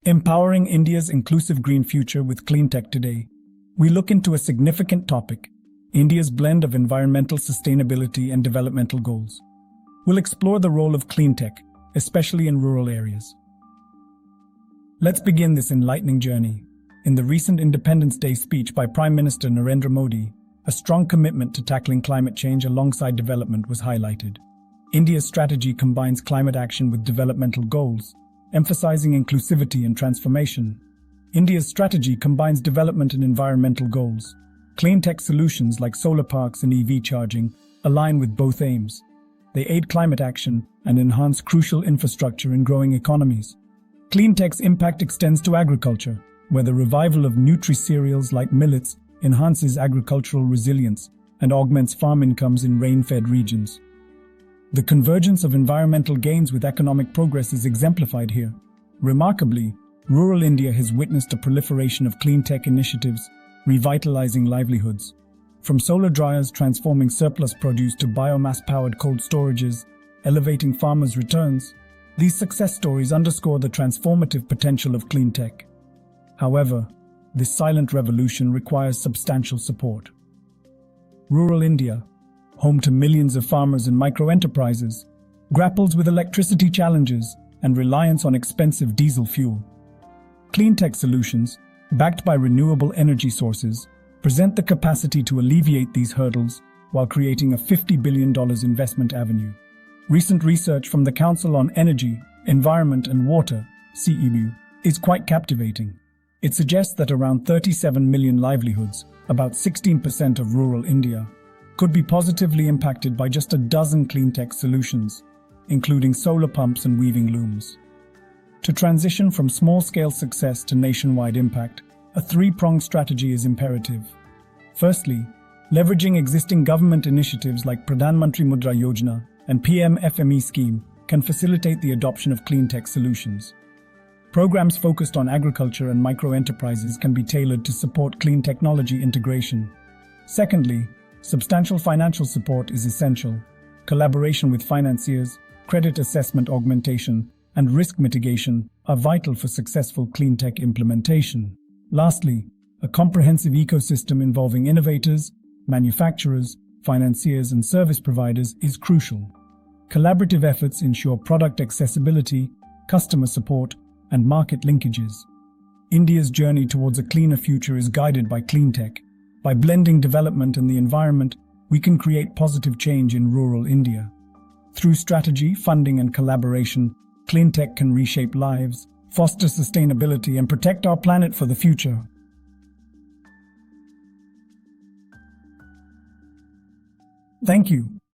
Empowering India's inclusive green future with Cleantech today, we look into a significant topic, India's blend of environmental sustainability and developmental goals. We'll explore the role of Cleantech, especially in rural areas. Let's begin this enlightening journey. In the recent Independence Day speech by Prime Minister Narendra Modi, a strong commitment to tackling climate change alongside development was highlighted. India's strategy combines climate action with developmental goals, emphasizing inclusivity and transformation. India's strategy combines development and environmental goals. Cleantech solutions like solar parks and EV charging align with both aims. They aid climate action and enhance crucial infrastructure in growing economies. Cleantech's impact extends to agriculture, where the revival of nutri-cereals like millets enhances agricultural resilience and augments farm incomes in rain-fed regions. The convergence of environmental gains with economic progress is exemplified here. Remarkably, rural India has witnessed a proliferation of clean tech initiatives, revitalizing livelihoods. From solar dryers transforming surplus produce to biomass-powered cold storages, elevating farmers' returns, these success stories underscore the transformative potential of clean tech. However, this silent revolution requires substantial support. Rural India, home to millions of farmers and microenterprises, grapples with electricity challenges and reliance on expensive diesel fuel. Clean tech solutions, backed by renewable energy sources, present the capacity to alleviate these hurdles while creating a $50 billion investment avenue. Recent research from the Council on Energy, Environment and Water, CEW, is quite captivating. It suggests that around 37 million livelihoods, about 16% of rural India, could be positively impacted by just a dozen clean tech solutions, including solar pumps and weaving looms. To transition from small-scale success to nationwide impact, a three-pronged strategy is imperative. Firstly, leveraging existing government initiatives like Pradhan Mantri MUDRA Yojana and PM-FME scheme can facilitate the adoption of clean tech solutions. Programs focused on agriculture and microenterprises can be tailored to support clean technology integration. Secondly, substantial financial support is essential. Collaboration with financiers, credit assessment augmentation, and risk mitigation are vital for successful clean tech implementation. Lastly, a comprehensive ecosystem involving innovators, manufacturers, financiers, and service providers is crucial. Collaborative efforts ensure product accessibility, customer support, and market linkages. India's journey towards a cleaner future is guided by clean tech. By blending development and the environment, we can create positive change in rural India. Through strategy, funding, and collaboration, clean tech can reshape lives, foster sustainability, and protect our planet for the future. Thank you.